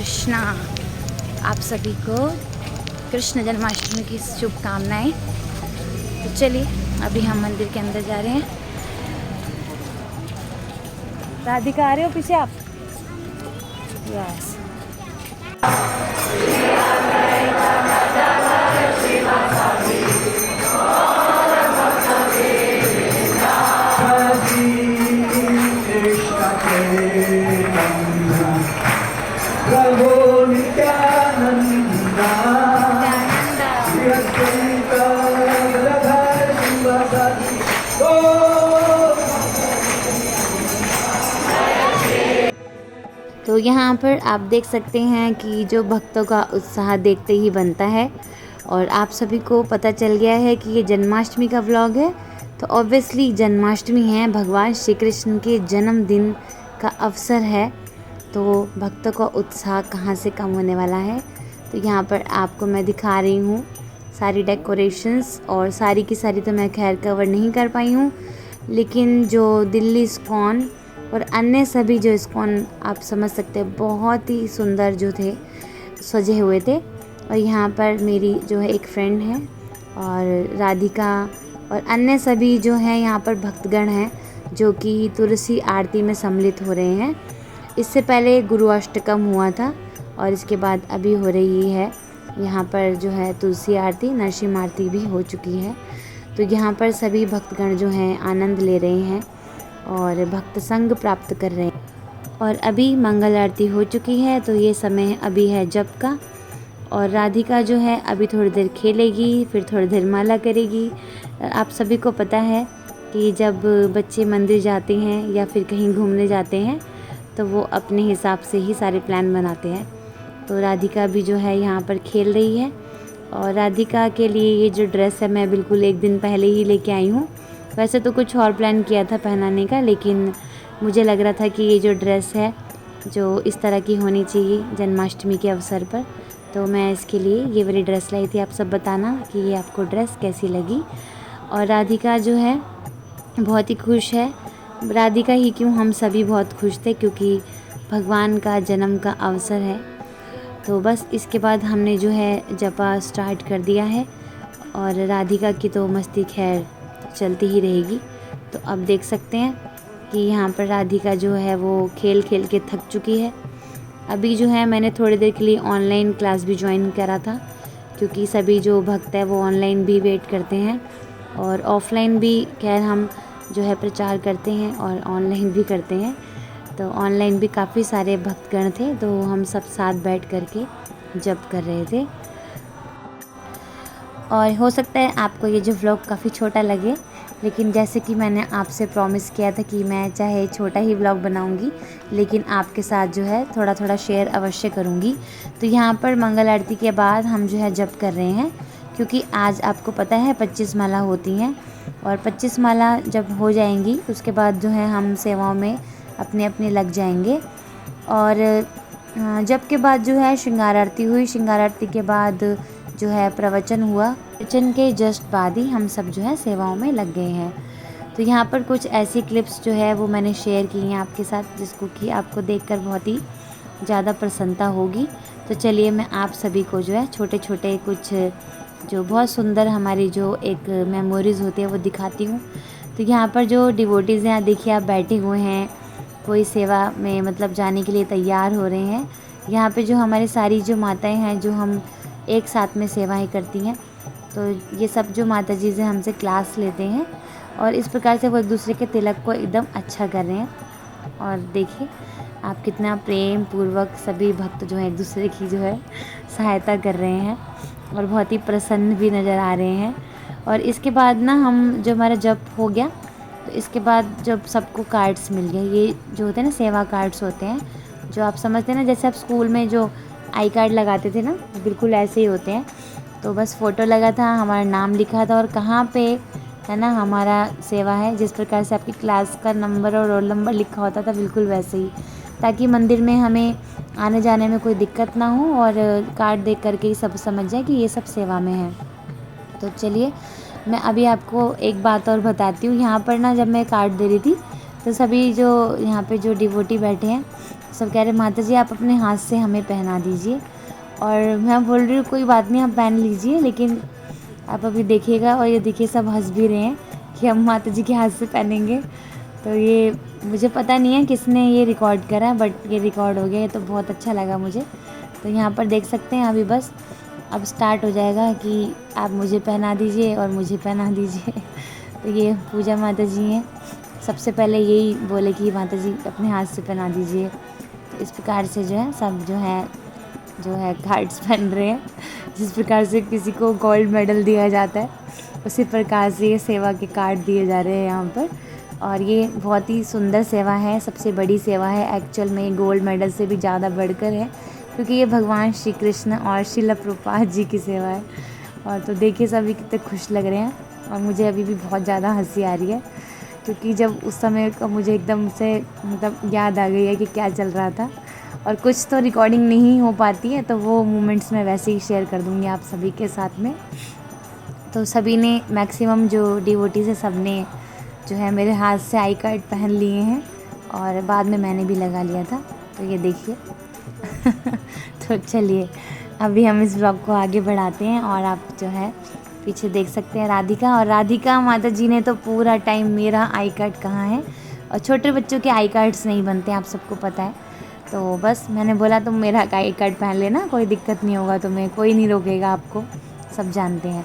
कृष्णा। आप सभी को कृष्ण जन्माष्टमी की शुभकामनाएं। तो चलिए अभी हम मंदिर के अंदर जा रहे हैं। राधिका आ रहे हो पीछे आप? यस। तो यहाँ पर आप देख सकते हैं कि जो भक्तों का उत्साह देखते ही बनता है। और आप सभी को पता चल गया है कि ये जन्माष्टमी का व्लॉग है। तो ऑब्वियसली जन्माष्टमी है, भगवान श्री कृष्ण के जन्मदिन का अवसर है। तो भक्तों का उत्साह कहाँ से कम होने वाला है। तो यहाँ पर आपको मैं दिखा रही हूँ सारी डेकोरेशंस, और सारी की सारी तो मैं खैर कवर नहीं कर पाई हूँ, लेकिन जो दिल्ली इस्कॉन और अन्य सभी जो इस्कॉन आप समझ सकते हैं बहुत ही सुंदर जो थे, सजे हुए थे। और यहाँ पर मेरी जो है एक फ्रेंड है और राधिका और अन्य सभी जो हैं यहाँ पर भक्तगण हैं जो कि तुलसी आरती में सम्मिलित हो रहे हैं। इससे पहले गुरु अष्टकम हुआ था और इसके बाद अभी हो रही है यहाँ पर जो है तुलसी आरती, नरसिंह आरती भी हो चुकी है। तो यहाँ पर सभी भक्तगण जो हैं आनंद ले रहे हैं और भक्त संग प्राप्त कर रहे हैं। और अभी मंगल आरती हो चुकी है, तो ये समय अभी है जप का। और राधिका जो है अभी थोड़ी देर खेलेगी, फिर थोड़ी देर माला करेगी। आप सभी को पता है कि जब बच्चे मंदिर जाते हैं या फिर कहीं घूमने जाते हैं तो वो अपने हिसाब से ही सारे प्लान बनाते हैं। तो राधिका भी जो है यहाँ पर खेल रही है। और राधिका के लिए ये जो ड्रेस है मैं बिल्कुल एक दिन पहले ही लेके आई हूँ। वैसे तो कुछ और प्लान किया था पहनाने का, लेकिन मुझे लग रहा था कि ये जो ड्रेस है जो इस तरह की होनी चाहिए जन्माष्टमी के अवसर पर, तो मैं इसके लिए ये वाली ड्रेस लाई थी। आप सब बताना कि ये आपको ड्रेस कैसी लगी। और राधिका जो है बहुत ही खुश है। राधिका ही क्यों, हम सभी बहुत खुश थे क्योंकि भगवान का जन्म का अवसर है। तो बस इसके बाद हमने जो है जपा स्टार्ट कर दिया है और राधिका की तो मस्ती खैर चलती ही रहेगी। तो अब देख सकते हैं कि यहाँ पर राधिका जो है वो खेल खेल के थक चुकी है। अभी जो है मैंने थोड़ी देर के लिए ऑनलाइन क्लास भी ज्वाइन करा था, क्योंकि सभी जो भक्त है वो ऑनलाइन भी वेट करते हैं और ऑफ़लाइन भी खैर हम जो है प्रचार करते हैं और ऑनलाइन भी करते हैं। तो ऑनलाइन भी काफ़ी सारे भक्तगण थे, तो हम सब साथ बैठ कर के जप कर रहे थे। और हो सकता है आपको ये जो व्लॉग काफ़ी छोटा लगे, लेकिन जैसे कि मैंने आपसे प्रॉमिस किया था कि मैं चाहे छोटा ही व्लॉग बनाऊंगी लेकिन आपके साथ जो है थोड़ा थोड़ा शेयर अवश्य करूंगी। तो यहाँ पर मंगल आरती के बाद हम जो है जप कर रहे हैं, क्योंकि आज आपको पता है 25 माला होती हैं और 25 माला जब हो जाएंगी उसके बाद जो है हम सेवाओं में अपने अपने लग जाएंगे। और जब के बाद जो है श्रृंगार आरती हुई। श्रृंगार आरती के बाद जो है प्रवचन हुआ। प्रवचन के जस्ट बाद ही हम सब जो है सेवाओं में लग गए हैं। तो यहाँ पर कुछ ऐसी क्लिप्स जो है वो मैंने शेयर की हैं आपके साथ, जिसको कि आपको देखकर बहुत ही ज़्यादा प्रसन्नता होगी। तो चलिए मैं आप सभी को जो है छोटे छोटे कुछ जो बहुत सुंदर हमारी जो एक मेमोरीज़ होती है वो दिखाती हूँ। तो यहाँ पर जो डिवोटीज़ हैं देखिए आप बैठे हुए हैं, कोई सेवा में मतलब जाने के लिए तैयार हो रहे हैं। यहाँ पे जो हमारी सारी जो माताएं हैं जो हम एक साथ में सेवाएं करती हैं, तो ये सब जो माता जी से हमसे क्लास लेते हैं और इस प्रकार से वो एक दूसरे के तिलक को एकदम अच्छा कर रहे हैं। और देखिए आप कितना प्रेम पूर्वक सभी भक्त जो है एक दूसरे की जो है सहायता कर रहे हैं और बहुत ही प्रसन्न भी नज़र आ रहे हैं। और इसके बाद ना हम जो हमारा जप हो गया, तो इसके बाद जब सबको कार्ड्स मिल गए, ये जो होते हैं ना सेवा कार्ड्स होते हैं, जो आप समझते हैं ना जैसे आप स्कूल में जो आई कार्ड लगाते थे ना, बिल्कुल ऐसे ही होते हैं। तो बस फ़ोटो लगा था, हमारा नाम लिखा था और कहाँ पे है ना हमारा सेवा है, जिस प्रकार से आपकी क्लास का नंबर और रोल नंबर लिखा होता था बिल्कुल वैसे ही, ताकि मंदिर में हमें आने जाने में कोई दिक्कत ना हो और कार्ड देख करके ही सब समझ जाए कि ये सब सेवा में है। तो चलिए मैं अभी आपको एक बात और बताती हूँ। यहाँ पर ना जब मैं कार्ड दे रही थी तो सभी जो यहाँ पे जो डिवोटी बैठे हैं सब कह रहे माता जी आप अपने हाथ से हमें पहना दीजिए। और मैं बोल रही हूँ कोई बात नहीं, आप पहन लीजिए, लेकिन आप अभी देखिएगा। और ये देखिए सब हंस भी रहे हैं कि हम माता जी के हाथ से पहनेंगे। तो ये मुझे पता नहीं है किसने ये रिकॉर्ड करा, बट ये रिकॉर्ड हो गया, ये तो बहुत अच्छा लगा मुझे। तो यहाँ पर देख सकते हैं अभी बस अब स्टार्ट हो जाएगा कि आप मुझे पहना दीजिए और मुझे पहना दीजिए। तो ये पूजा माता जी हैं, सबसे पहले यही बोले कि माता जी अपने हाथ से पहना दीजिए। तो इस प्रकार से जो है सब जो है कार्ड्स पहन रहे हैं। जिस प्रकार से किसी को गोल्ड मेडल दिया जाता है उसी प्रकार से ये सेवा के कार्ड दिए जा रहे हैं यहाँ पर। और ये बहुत ही सुंदर सेवा है, सबसे बड़ी सेवा है एक्चुअल में, गोल्ड मेडल से भी ज़्यादा बढ़कर है, क्योंकि ये भगवान श्री कृष्ण और श्रील प्रभुपाद जी की सेवा है। और तो देखिए सभी कितने खुश लग रहे हैं। और मुझे अभी भी बहुत ज़्यादा हंसी आ रही है, क्योंकि जब उस समय का मुझे एकदम से मतलब याद आ गई है कि क्या चल रहा था। और कुछ तो रिकॉर्डिंग नहीं हो पाती है, तो वो मोमेंट्स मैं वैसे ही शेयर कर दूँगी आप सभी के साथ में। तो सभी ने मैक्सिमम जो डिवोटीज़ है सब ने जो है मेरे हाथ से आई कार्ड पहन लिए हैं, और बाद में मैंने भी लगा लिया था। तो ये देखिए। तो चलिए अभी हम इस ब्लॉग को आगे बढ़ाते हैं। और आप जो है पीछे देख सकते हैं राधिका, और राधिका माता जी ने तो पूरा टाइम मेरा आई कार्ड कहाँ है, और छोटे बच्चों के आई कार्ड्स नहीं बनते, आप सबको पता है। तो बस मैंने बोला तुम मेरा आई कार्ड पहन लेना, कोई दिक्कत नहीं होगा तुम्हें, कोई नहीं रोकेगा आपको, सब जानते हैं।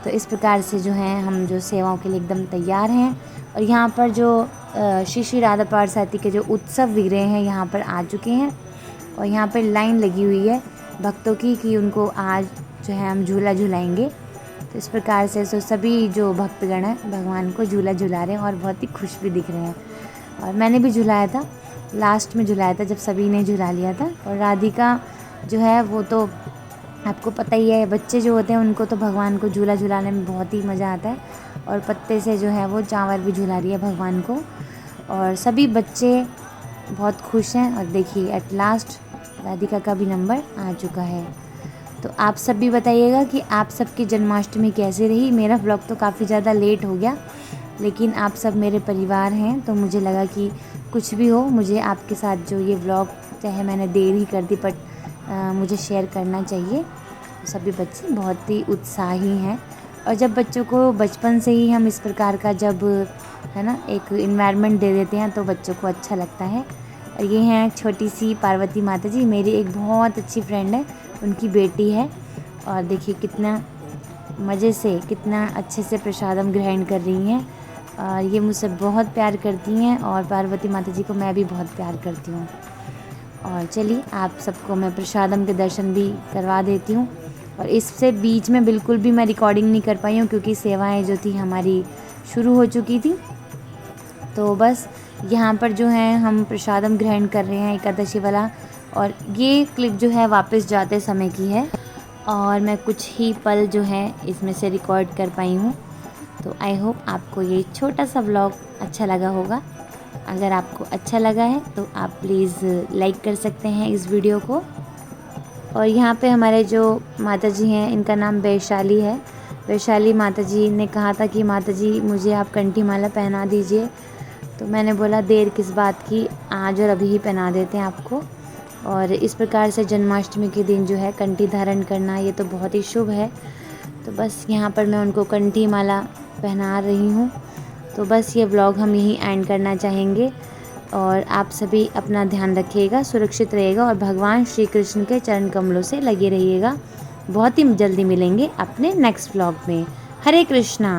तो इस प्रकार से जो है हम जो सेवाओं के लिए एकदम तैयार हैं। और यहाँ पर जो श्री श्री राधा पारसाती के जो उत्सव विग्रह हैं यहाँ पर आ चुके हैं, और यहाँ पर लाइन लगी हुई है भक्तों की कि उनको आज जो है हम झूला झुलाएंगे। तो इस प्रकार से सभी जो भक्तगण हैं भगवान को झूला झुला रहे हैं और बहुत ही खुश भी दिख रहे हैं। और मैंने भी झुलाया था, लास्ट में झुलाया था जब सभी ने झुला लिया था। और राधिका जो है वो तो आपको पता ही है, बच्चे जो होते हैं उनको तो भगवान को झूला झुलाने में बहुत ही मज़ा आता है, और पत्ते से जो है वो चावल भी झुला रही है भगवान को। और सभी बच्चे बहुत खुश हैं। और देखिए एट लास्ट राधिका का भी नंबर आ चुका है। तो आप सब भी बताइएगा कि आप सबकी जन्माष्टमी कैसे रही। मेरा ब्लॉग तो काफ़ी ज़्यादा लेट हो गया, लेकिन आप सब मेरे परिवार हैं, तो मुझे लगा कि कुछ भी हो मुझे आपके साथ जो ये व्लॉग, चाहे मैंने देर ही कर दी, बट मुझे शेयर करना चाहिए। सभी बच्चे बहुत ही उत्साही हैं, और जब बच्चों को बचपन से ही हम इस प्रकार का जब है ना एक इन्वायरमेंट दे देते हैं तो बच्चों को अच्छा लगता है। और ये हैं छोटी सी पार्वती माता जी, मेरी एक बहुत अच्छी फ्रेंड है, उनकी बेटी है। और देखिए कितना मज़े से, कितना अच्छे से प्रसादम ग्रहण कर रही हैं। और ये मुझसे बहुत प्यार करती हैं, और पार्वती माता जी को मैं भी बहुत प्यार करती हूँ। और चलिए आप सबको मैं प्रसादम के दर्शन भी करवा देती हूँ। और इससे बीच में बिल्कुल भी मैं रिकॉर्डिंग नहीं कर पाई हूँ, क्योंकि सेवाएं जो थी हमारी शुरू हो चुकी थी। तो बस यहाँ पर जो है हम प्रसादम ग्रहण कर रहे हैं एकादशी वाला। और ये क्लिप जो है वापस जाते समय की है, और मैं कुछ ही पल जो है इसमें से रिकॉर्ड कर पाई हूँ। तो आई होप आपको ये छोटा सा व्लॉग अच्छा लगा होगा। अगर आपको अच्छा लगा है तो आप प्लीज़ लाइक कर सकते हैं इस वीडियो को। और यहाँ पे हमारे जो माता जी हैं इनका नाम वैशाली है। वैशाली माता जी ने कहा था कि माता जी मुझे आप कंठी माला पहना दीजिए। तो मैंने बोला देर किस बात की, आज और अभी ही पहना देते हैं आपको। और इस प्रकार से जन्माष्टमी के दिन जो है कंठी धारण करना ये तो बहुत ही शुभ है। तो बस यहाँ पर मैं उनको कंठी माला पहना रही हूँ। तो बस ये व्लॉग हम यहीं एंड करना चाहेंगे। और आप सभी अपना ध्यान रखिएगा, सुरक्षित रहिएगा, और भगवान श्री कृष्ण के चरण कमलों से लगे रहिएगा। बहुत ही जल्दी मिलेंगे अपने नेक्स्ट व्लॉग में। हरे कृष्णा।